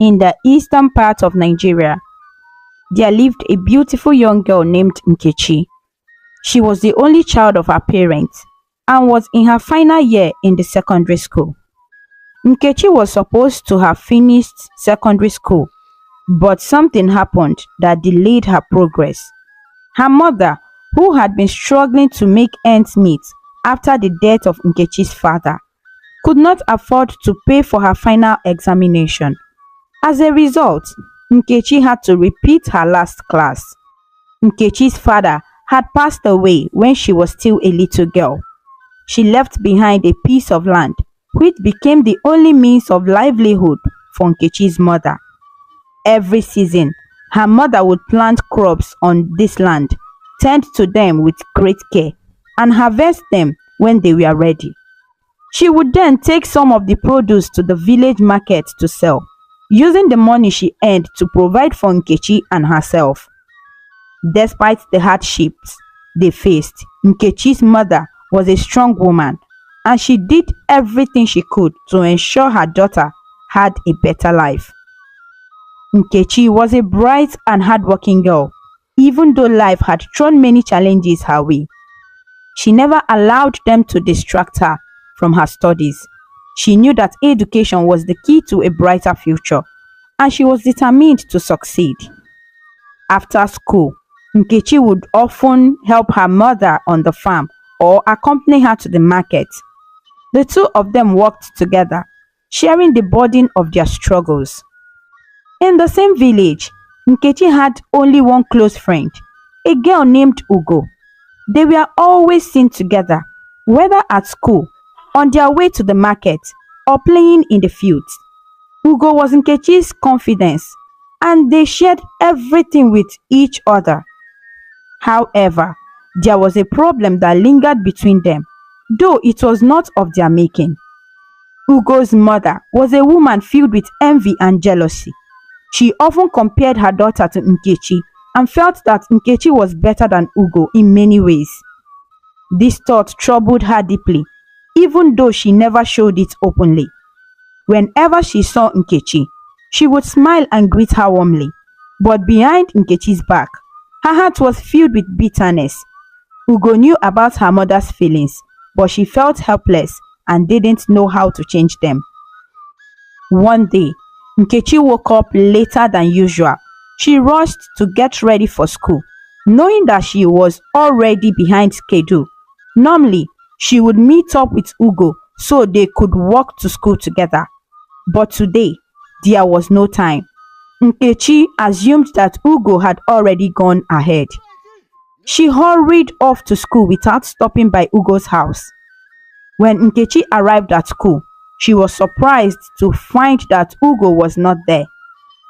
In the eastern part of Nigeria, there lived a beautiful young girl named Nkechi. She was the only child of her parents and was in her final year in the secondary school. Nkechi was supposed to have finished secondary school, but something happened that delayed her progress. Her mother, who had been struggling to make ends meet after the death of Nkechi's father, could not afford to pay for her final examination. As a result, Nkechi had to repeat her last class. Nkechi's father had passed away when she was still a little girl. She left behind a piece of land which became the only means of livelihood for Nkechi's mother. Every season, her mother would plant crops on this land, tend to them with great care, and harvest them when they were ready. She would then take some of the produce to the village market to sell, using the money she earned to provide for Nkechi and herself. Despite the hardships they faced, Nkechi's mother was a strong woman, and she did everything she could to ensure her daughter had a better life. Nkechi was a bright and hardworking girl, even though life had thrown many challenges her way. She never allowed them to distract her from her studies. She knew that education was the key to a brighter future, and she was determined to succeed. After school, Nkechi would often help her mother on the farm or accompany her to the market. The two of them worked together, sharing the burden of their struggles. In the same village, Nkechi had only one close friend, a girl named Ugo. They were always seen together, whether at school, on their way to the market, or playing in the fields. Ugo was Nkechi's confidence, and they shared everything with each other. However, there was a problem that lingered between them, though it was not of their making. Ugo's mother was a woman filled with envy and jealousy. She often compared her daughter to Nkechi and felt that Nkechi was better than Ugo in many ways. This thought troubled her deeply, even though she never showed it openly. Whenever she saw Nkechi, she would smile and greet her warmly, but behind Nkechi's back, her heart was filled with bitterness. Ugo knew about her mother's feelings, but she felt helpless and didn't know how to change them. One day, Nkechi woke up later than usual. She rushed to get ready for school, knowing that she was already behind schedule. Normally, she would meet up with Ugo so they could walk to school together. But today, there was no time. Nkechi assumed that Ugo had already gone ahead. She hurried off to school without stopping by Ugo's house. When Nkechi arrived at school, she was surprised to find that Ugo was not there.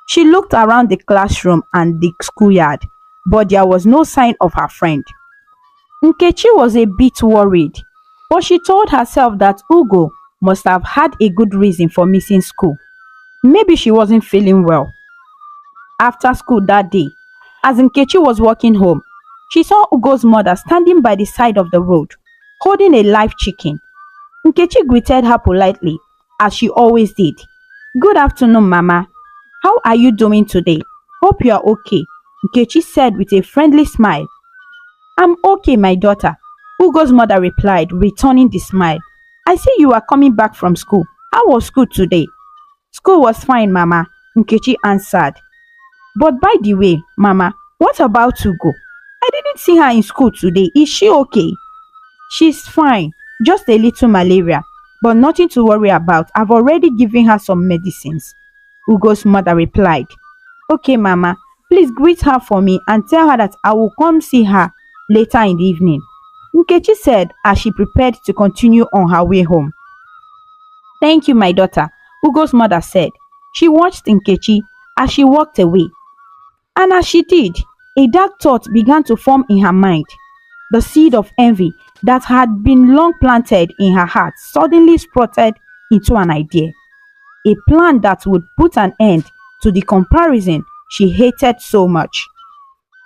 She looked around the classroom and the schoolyard, but there was no sign of her friend. Nkechi was a bit worried, but she told herself that Ugo must have had a good reason for missing school. Maybe she wasn't feeling well. After school that day, as Nkechi was walking home, she saw Ugo's mother standing by the side of the road, holding a live chicken. Nkechi greeted her politely, as she always did. "Good afternoon, Mama. How are you doing today? Hope you are okay," Nkechi said with a friendly smile. "I'm okay, my daughter," Ugo's mother replied, returning the smile. "I see you are coming back from school. How was school today?" "School was fine, Mama," Nkechi answered. "But by the way, Mama, what about Ugo? I didn't see her in school today. Is she okay?" "She's fine, just a little malaria, but nothing to worry about. I've already given her some medicines," Ugo's mother replied. "Okay, Mama, please greet her for me and tell her that I will come see her later in the evening," Nkechi said as she prepared to continue on her way home. "Thank you, my daughter," Ugo's mother said. She watched Nkechi as she walked away. And as she did, a dark thought began to form in her mind. The seed of envy that had been long planted in her heart suddenly sprouted into an idea. A plan that would put an end to the comparison she hated so much.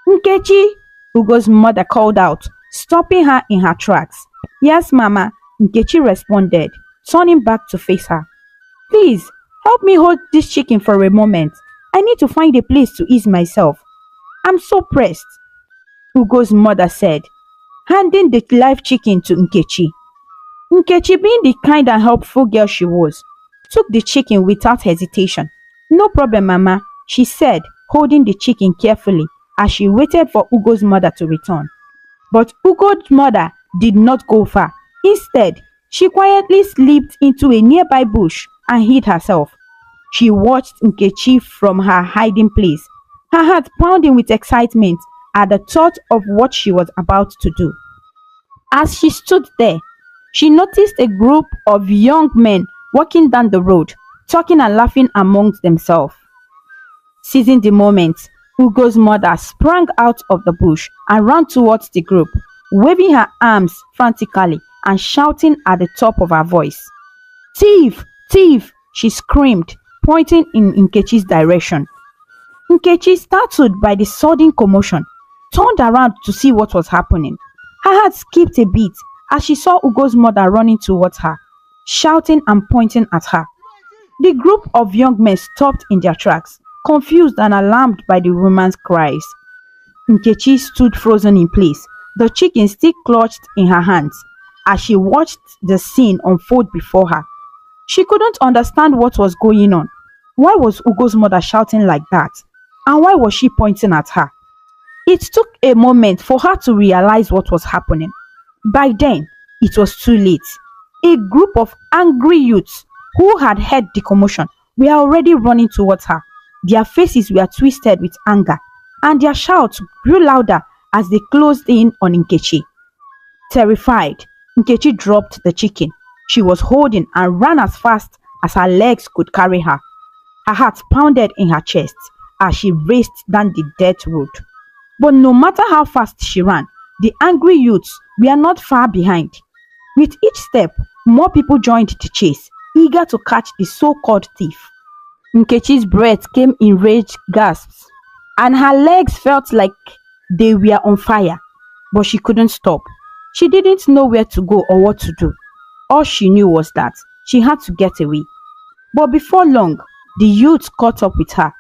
"Nkechi," Ugo's mother called out, stopping her in her tracks. "Yes, Mama," Nkechi responded, turning back to face her. "Please, Help me hold this chicken for a moment. I need to find a place to ease myself. I'm so pressed, Ugo's mother said, handing the live chicken to Nkechi. Nkechi, being the kind and helpful girl she was, took the chicken without hesitation. No problem, Mama, she said, holding the chicken carefully as she waited for Ugo's mother to return. But Ugo's mother did not go far. Instead, she quietly slipped into a nearby bush and hid herself. She watched Nkechi from her hiding place, her heart pounding with excitement at the thought of what she was about to do. As she stood there, she noticed a group of young men walking down the road, talking and laughing amongst themselves. Seizing the moment, Ugo's mother sprang out of the bush and ran towards the group, waving her arms frantically and shouting at the top of her voice. "Thief! Thief!" she screamed, pointing in Nkechi's direction. Nkechi, startled by the sudden commotion, turned around to see what was happening. Her heart skipped a beat as she saw Ugo's mother running towards her, shouting and pointing at her. The group of young men stopped in their tracks, confused and alarmed by the woman's cries. Nkechi stood frozen in place, the chicken still clutched in her hands, as she watched the scene unfold before her. She couldn't understand what was going on. Why was Ugo's mother shouting like that? And why was she pointing at her? It took a moment for her to realize what was happening. By then, it was too late. A group of angry youths who had heard the commotion were already running towards her. Their faces were twisted with anger, and their shouts grew louder as they closed in on Nkechi. Terrified, Nkechi dropped the chicken she was holding and ran as fast as her legs could carry her. Her heart pounded in her chest as she raced down the dirt road. But no matter how fast she ran, the angry youths were not far behind. With each step, more people joined the chase, eager to catch the so-called thief. Nkechi's breath came in raged gasps, and her legs felt like they were on fire. But she couldn't stop. She didn't know where to go or what to do. All she knew was that she had to get away. But before long, the youth caught up with her.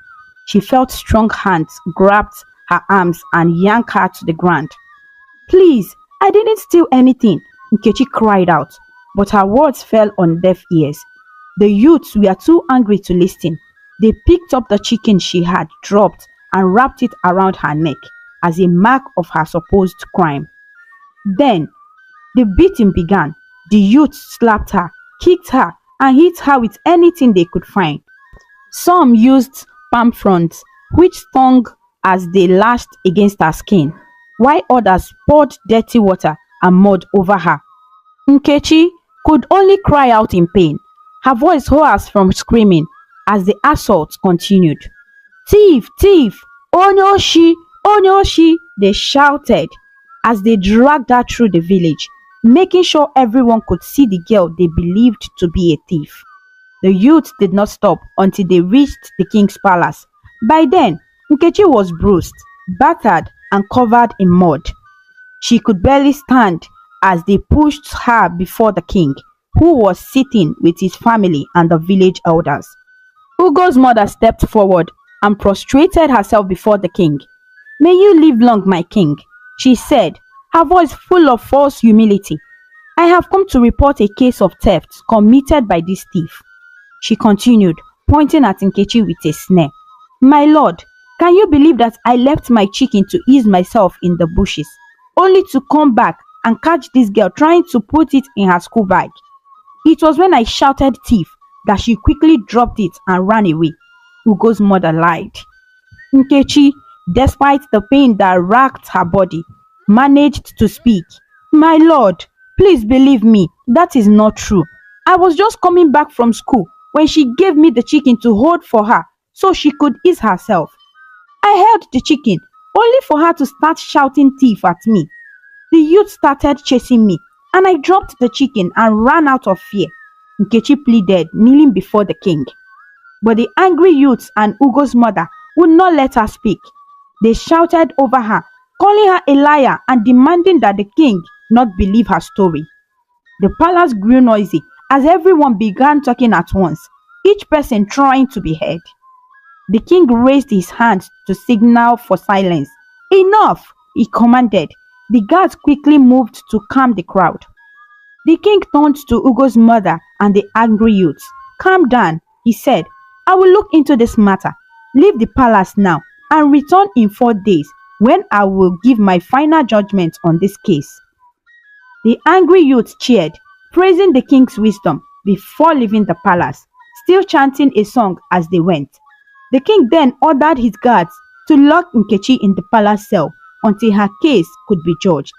She felt strong hands grabbed her arms and yanked her to the ground. "Please, I didn't steal anything," Nkechi cried out, but her words fell on deaf ears. The youths were too angry to listen. They picked up the chicken she had dropped and wrapped it around her neck as a mark of her supposed crime. Then, the beating began. The youths slapped her, kicked her, and hit her with anything they could find. Some used palm fronds, which stung as they lashed against her skin, while others poured dirty water and mud over her. Nkechi could only cry out in pain, her voice hoarse from screaming as the assault continued. "Thief! Thief! Onyoshi! Onyoshi!" they shouted as they dragged her through the village, making sure everyone could see the girl they believed to be a thief. The youth did not stop until they reached the king's palace. By then, Nkechi was bruised, battered, and covered in mud. She could barely stand as they pushed her before the king, who was sitting with his family and the village elders. Ugo's mother stepped forward and prostrated herself before the king. "May you live long, my king," she said, her voice full of false humility. "I have come to report a case of theft committed by this thief," she continued, pointing at Nkechi with a sneer. "My lord, can you believe that I left my chicken to ease myself in the bushes, only to come back and catch this girl trying to put it in her school bag? It was when I shouted thief that she quickly dropped it and ran away," Ugo's mother lied. Nkechi, despite the pain that racked her body, managed to speak. "My lord, please believe me, that is not true. I was just coming back from school when she gave me the chicken to hold for her so she could ease herself. I held the chicken only for her to start shouting thief at me. The youth started chasing me and I dropped the chicken and ran out of fear," Nkechi pleaded, kneeling before the king. But the angry youths and Ugo's mother would not let her speak. They shouted over her, calling her a liar and demanding that the king not believe her story. The palace grew noisy as everyone began talking at once. each person trying to be heard. The king raised his hand to signal for silence. Enough, he commanded. The guards quickly moved to calm the crowd. The king turned to Ugo's mother and the angry youths. Calm down, he said. I will look into this matter. Leave the palace now and return in 4 days when I will give my final judgment on this case. The angry youth cheered, praising the king's wisdom before leaving the palace, still chanting a song as they went. The king then ordered his guards to lock Nkechi in the palace cell until her case could be judged.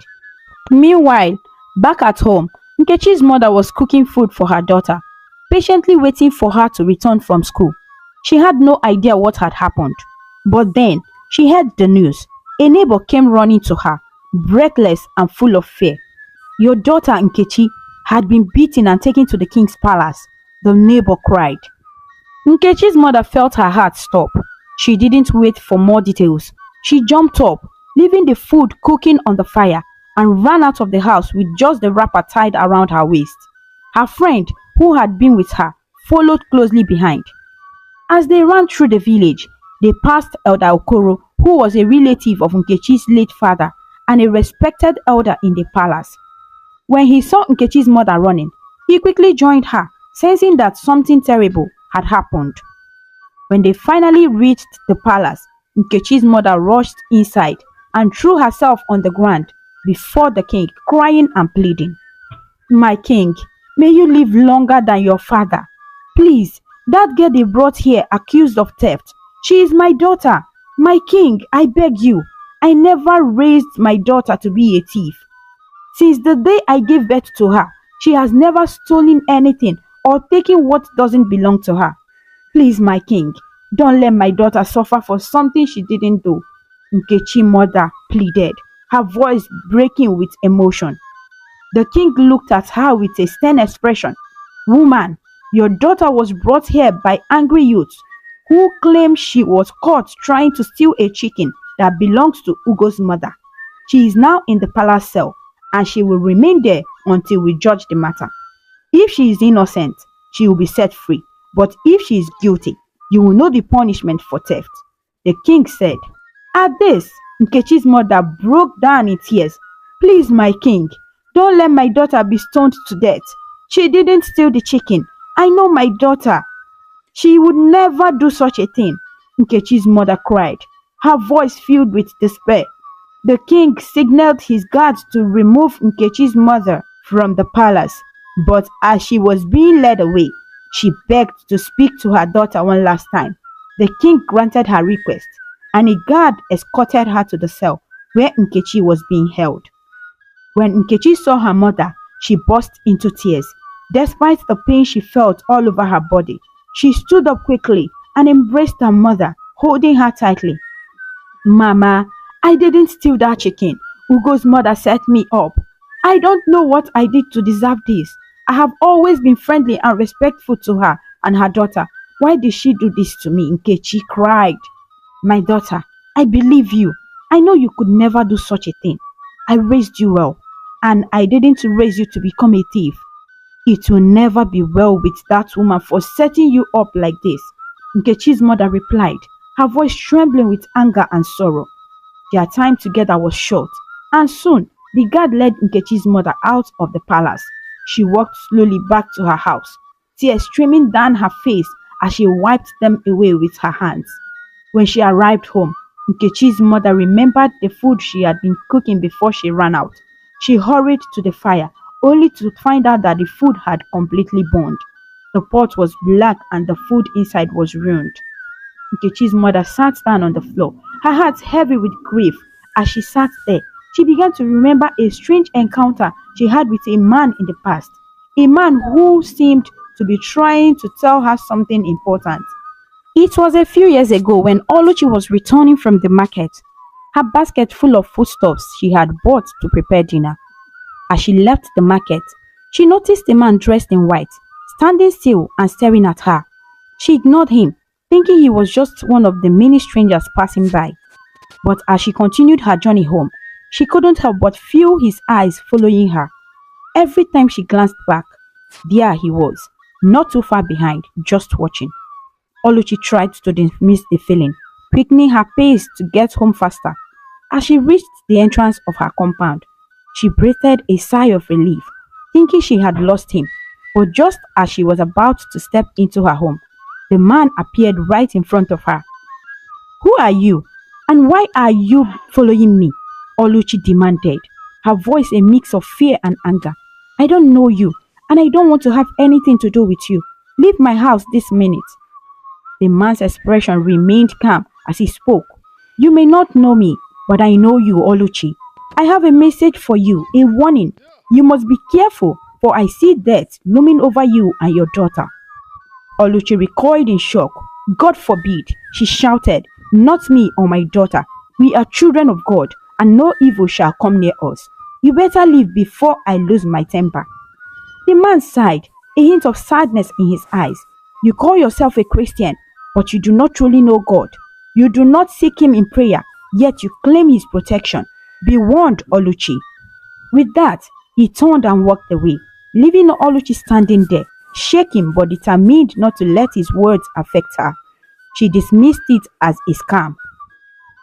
Meanwhile, back at home, Nkechi's mother was cooking food for her daughter, patiently waiting for her to return from school. She had no idea what had happened. But then, she heard the news. A neighbor came running to her, breathless and full of fear. Your daughter Nkechi had been beaten and taken to the king's palace, the neighbor cried. Nkechi's mother felt her heart stop. She didn't wait for more details. She jumped up, leaving the food cooking on the fire, and ran out of the house with just the wrapper tied around her waist. Her friend, who had been with her, followed closely behind. As they ran through the village, they passed Elder Okoro, who was a relative of Nkechi's late father and a respected elder in the palace. When he saw Nkechi's mother running, he quickly joined her, sensing that something terrible had happened. When they finally reached the palace, Nkechi's mother rushed inside and threw herself on the ground before the king, crying and pleading. My king, may you live longer than your father. Please, that girl they brought here accused of theft. She is my daughter. My king, I beg you. I never raised my daughter to be a thief. Since the day I gave birth to her, she has never stolen anything or taken what doesn't belong to her. Please, my king, don't let my daughter suffer for something she didn't do. Nkechi's mother pleaded, her voice breaking with emotion. The king looked at her with a stern expression. Woman, your daughter was brought here by angry youths who claim she was caught trying to steal a chicken that belongs to Ugo's mother. She is now in the palace cell and she will remain there until we judge the matter. If she is innocent, she will be set free. But if she is guilty, you will know the punishment for theft. The king said. At this, Nkechi's mother broke down in tears. Please, my king, don't let my daughter be stoned to death. She didn't steal the chicken. I know my daughter. She would never do such a thing. Nkechi's mother cried, her voice filled with despair. The king signaled his guards to remove Nkechi's mother from the palace, but as she was being led away, she begged to speak to her daughter one last time. The king granted her request, and a guard escorted her to the cell where Nkechi was being held. When Nkechi saw her mother, she burst into tears. Despite the pain she felt all over her body, she stood up quickly and embraced her mother, holding her tightly. Mama, I didn't steal that chicken. Ugo's mother set me up. I don't know what I did to deserve this. I have always been friendly and respectful to her and her daughter. Why did she do this to me? Nkechi cried. My daughter, I believe you. I know you could never do such a thing. I raised you well, and I didn't raise you to become a thief. It will never be well with that woman for setting you up like this. Nkechi's mother replied, her voice trembling with anger and sorrow. Their time together was short, and soon the guard led Nkechi's mother out of the palace. She walked slowly back to her house, tears streaming down her face as she wiped them away with her hands. When she arrived home, Nkechi's mother remembered the food she had been cooking before she ran out. She hurried to the fire, only to find out that the food had completely burned. The pot was black and the food inside was ruined. Nkechi's mother sat down on the floor, her heart heavy with grief. As she sat there, she began to remember a strange encounter she had with a man in the past, a man who seemed to be trying to tell her something important. It was a few years ago when Oluchi was returning from the market, her basket full of foodstuffs she had bought to prepare dinner. As she left the market, she noticed a man dressed in white, standing still and staring at her. She ignored him, thinking he was just one of the many strangers passing by. But as she continued her journey home, she couldn't help but feel his eyes following her. Every time she glanced back, there he was, not too far behind, just watching. Oluchi tried to dismiss the feeling, quickening her pace to get home faster. As she reached the entrance of her compound, she breathed a sigh of relief, thinking she had lost him. But just as she was about to step into her home, the man appeared right in front of her. "Who are you? And why are you following me?" Oluchi demanded, her voice a mix of fear and anger. "I don't know you, and I don't want to have anything to do with you. Leave my house this minute." The man's expression remained calm as he spoke. "You may not know me, but I know you, Oluchi. I have a message for you, a warning. You must be careful, for I see death looming over you and your daughter." Oluchi recoiled in shock. "God forbid," she shouted, "not me or my daughter. We are children of God, and no evil shall come near us. You better leave before I lose my temper." The man sighed, a hint of sadness in his eyes. "You call yourself a Christian, but you do not truly know God. You do not seek Him in prayer, yet you claim His protection. Be warned, Oluchi." With that, he turned and walked away, leaving Oluchi standing there, shaking but determined not to let his words affect her. She dismissed it as a scam,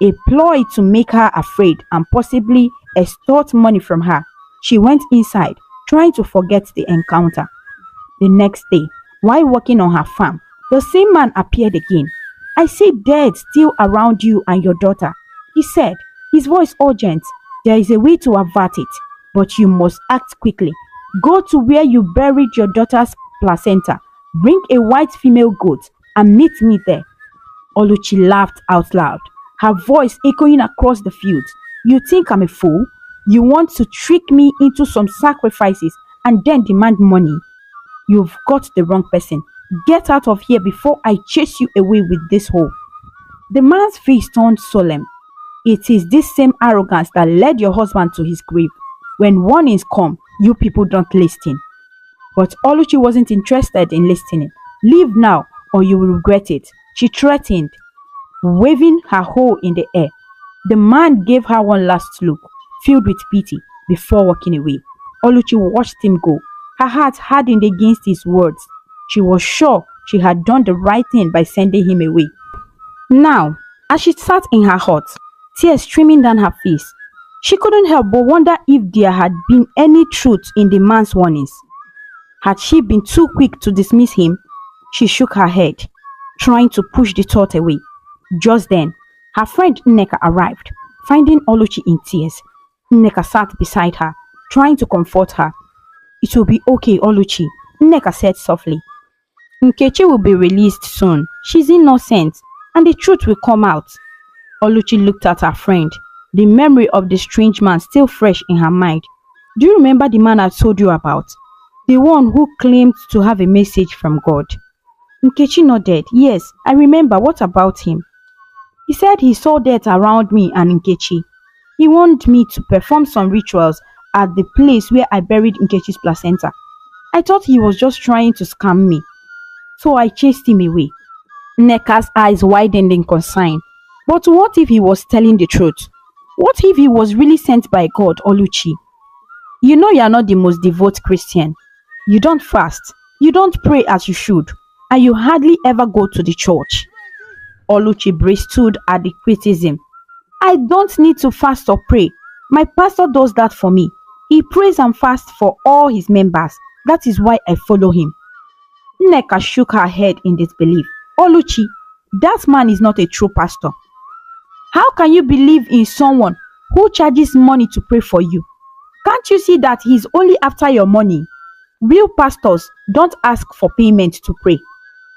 a ploy to make her afraid and possibly extort money from her. She went inside, trying to forget the encounter. The next day, while working on her farm, the same man appeared again. "I see dead still around you and your daughter," he said, his voice urgent. "There is a way to avert it, but you must act quickly. Go to where you buried your daughter's placenta, bring a white female goat, and meet me there." Oluchi laughed out loud, her voice echoing across the fields. "You think I'm a fool? You want to trick me into some sacrifices and then demand money? You've got the wrong person. Get out of here before I chase you away with this hoe." The man's face turned solemn. "It is this same arrogance that led your husband to his grave. When warnings come, you people don't listen." But Oluchi wasn't interested in listening. "Leave now or you will regret it," she threatened, waving her hoe in the air. The man gave her one last look, filled with pity, before walking away. Oluchi watched him go, her heart hardened against his words. She was sure she had done the right thing by sending him away. Now, as she sat in her hut, tears streaming down her face, she couldn't help but wonder if there had been any truth in the man's warnings. Had she been too quick to dismiss him? She shook her head, trying to push the thought away. Just then, her friend Nneka arrived, finding Oluchi in tears. Nneka sat beside her, trying to comfort her. "It will be okay, Oluchi," Nneka said softly. "Nkechi will be released soon. She's innocent, and the truth will come out." Oluchi looked at her friend, the memory of the strange man still fresh in her mind. "Do you remember the man I told you about? The one who claimed to have a message from God?" Nkechi nodded. "Yes, I remember. What about him?" "He said he saw death around me and Nkechi. He wanted me to perform some rituals at the place where I buried Nkechi's placenta. I thought he was just trying to scam me, so I chased him away." Nneka's eyes widened in concern. "But what if he was telling the truth? What if he was really sent by God, Oluchi? You know you are not the most devout Christian. You don't fast, you don't pray as you should, and you hardly ever go to the church." Oluchi bristled at the criticism. "I don't need to fast or pray. My pastor does that for me. He prays and fasts for all his members. That is why I follow him." Nneka shook her head in disbelief. "Oluchi, that man is not a true pastor. How can you believe in someone who charges money to pray for you? Can't you see that he's only after your money? Real pastors don't ask for payment to pray."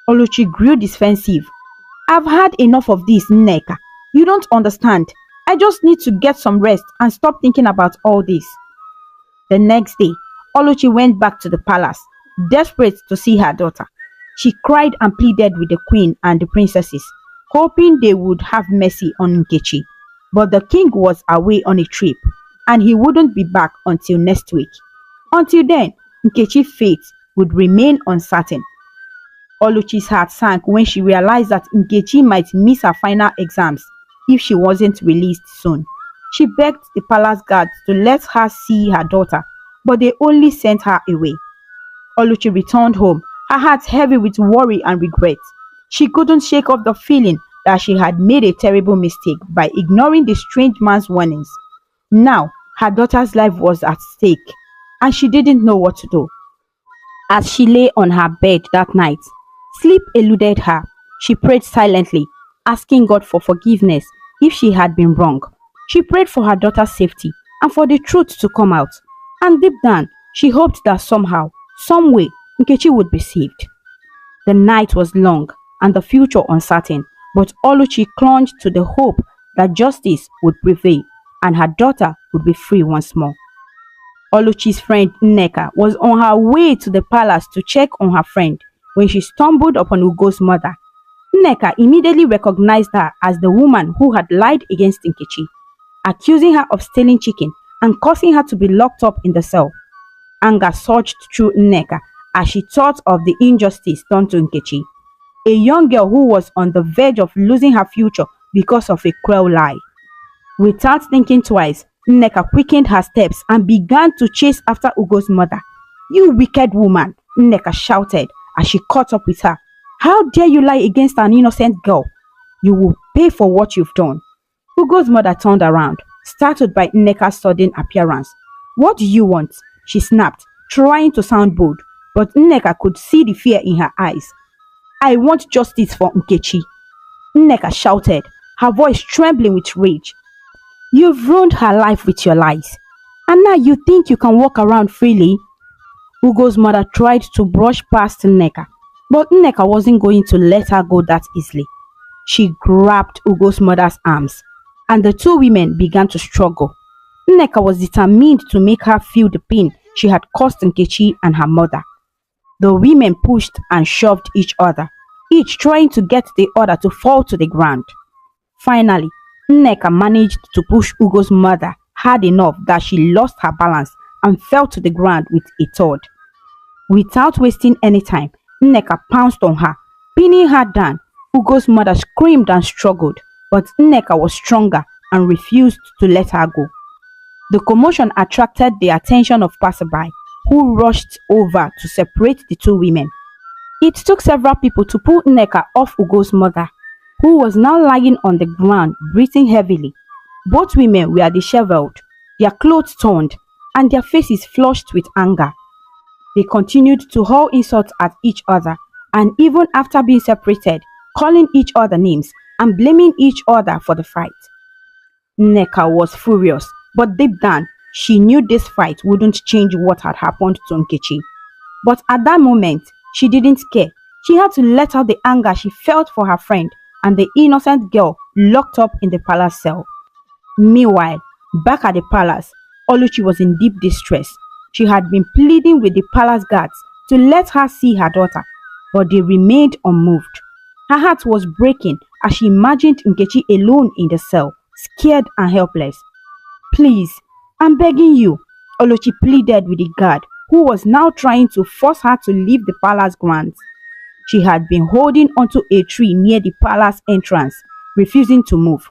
Oluchi grew defensive. "I've had enough of this, Nneka. You don't understand. I just need to get some rest and stop thinking about all this." The next day, Oluchi went back to the palace, desperate to see her daughter. She cried and pleaded with the queen and the princesses, hoping they would have mercy on Nkechi. But the king was away on a trip, and he wouldn't be back until next week. Until then, Nkechi's fate would remain uncertain. Oluchi's heart sank when she realized that Nkechi might miss her final exams if she wasn't released soon. She begged the palace guards to let her see her daughter, but they only sent her away. Oluchi returned home, her heart heavy with worry and regret. She couldn't shake off the feeling that she had made a terrible mistake by ignoring the strange man's warnings. Now, her daughter's life was at stake, and she didn't know what to do. As she lay on her bed that night, sleep eluded her. She prayed silently, asking God for forgiveness if she had been wrong. She prayed for her daughter's safety and for the truth to come out. And deep down, she hoped that somehow, some way, Nkechi would be saved. The night was long and the future uncertain, but Oluchi clung to the hope that justice would prevail and her daughter would be free once more. Oluchi's friend Nneka was on her way to the palace to check on her friend when she stumbled upon Ugo's mother. Nneka immediately recognized her as the woman who had lied against Nkechi, accusing her of stealing chicken and causing her to be locked up in the cell. Anger surged through Nneka as she thought of the injustice done to Nkechi, a young girl who was on the verge of losing her future because of a cruel lie. Without thinking twice, Nneka quickened her steps and began to chase after Ugo's mother. "You wicked woman!" Nneka shouted as she caught up with her. "How dare you lie against an innocent girl? You will pay for what you've done." Ugo's mother turned around, startled by Nneka's sudden appearance. "What do you want?" she snapped, trying to sound bold, but Nneka could see the fear in her eyes. "I want justice for Nkechi," Nneka shouted, her voice trembling with rage. "You've ruined her life with your lies, and now you think you can walk around freely?" Ugo's mother tried to brush past Nneka, but Nneka wasn't going to let her go that easily. She grabbed Ugo's mother's arms, and the two women began to struggle. Nneka was determined to make her feel the pain she had caused Nkechi and her mother. The women pushed and shoved each other, each trying to get the other to fall to the ground. Finally, Nneka managed to push Ugo's mother hard enough that she lost her balance and fell to the ground with a thud. Without wasting any time, Nneka pounced on her, pinning her down. Ugo's mother screamed and struggled, but Nneka was stronger and refused to let her go. The commotion attracted the attention of passersby, who rushed over to separate the two women. It took several people to pull Nneka off Ugo's mother, who was now lying on the ground, breathing heavily. Both women were disheveled, their clothes torn, and their faces flushed with anger. They continued to hurl insults at each other, and even after being separated, calling each other names and blaming each other for the fight. Nneka was furious, but deep down, she knew this fight wouldn't change what had happened to Nkechi. But at that moment, she didn't care. She had to let out the anger she felt for her friend and the innocent girl locked up in the palace cell. Meanwhile, back at the palace, Oluchi was in deep distress. She had been pleading with the palace guards to let her see her daughter, but they remained unmoved. Her heart was breaking as she imagined Nkechi alone in the cell, scared and helpless. "Please, I'm begging you," Oluchi pleaded with the guard, who was now trying to force her to leave the palace grounds. She had been holding onto a tree near the palace entrance, refusing to move.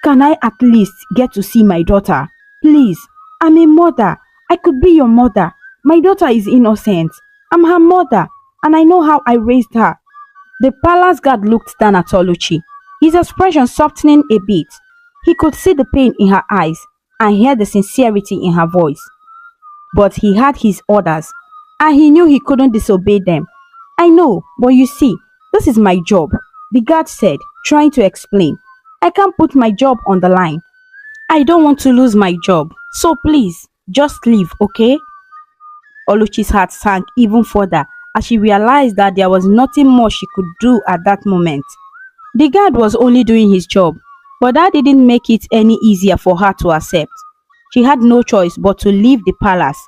"Can I at least get to see my daughter? Please, I'm a mother. I could be your mother. My daughter is innocent. I'm her mother, and I know how I raised her." The palace guard looked down at Oluchi, his expression softening a bit. He could see the pain in her eyes and hear the sincerity in her voice. But he had his orders, and he knew he couldn't disobey them. "I know, but you see, this is my job," the guard said, trying to explain. "I can't put my job on the line. I don't want to lose my job, so please, just leave, okay?" Oluchi's heart sank even further as she realized that there was nothing more she could do at that moment. The guard was only doing his job, but that didn't make it any easier for her to accept. She had no choice but to leave the palace,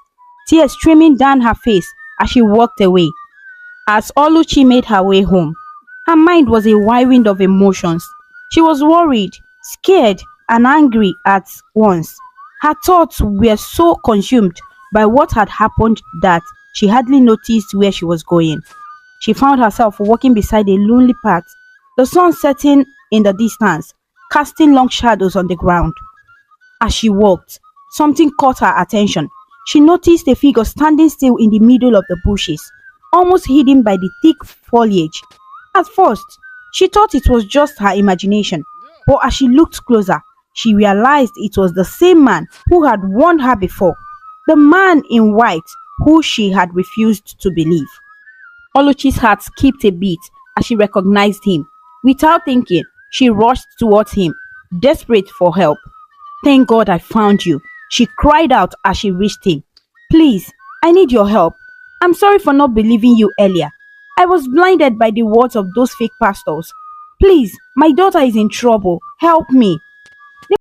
tears streaming down her face as she walked away. As Oluchi made her way home, her mind was a whirlwind of emotions. She was worried, scared, and angry at once. Her thoughts were so consumed by what had happened that she hardly noticed where she was going. She found herself walking beside a lonely path, the sun setting in the distance, casting long shadows on the ground. As she walked, something caught her attention. She noticed a figure standing still in the middle of the bushes. almost hidden by the thick foliage. At first, she thought it was just her imagination, but as she looked closer, she realized it was the same man who had warned her before, the man in white who she had refused to believe. Oluchi's heart skipped a beat as she recognized him. Without thinking, she rushed towards him, desperate for help. "Thank God I found you," she cried out as she reached him. "Please, I need your help. I'm sorry for not believing you earlier. I was blinded by the words of those fake pastors. Please, my daughter is in trouble. Help me."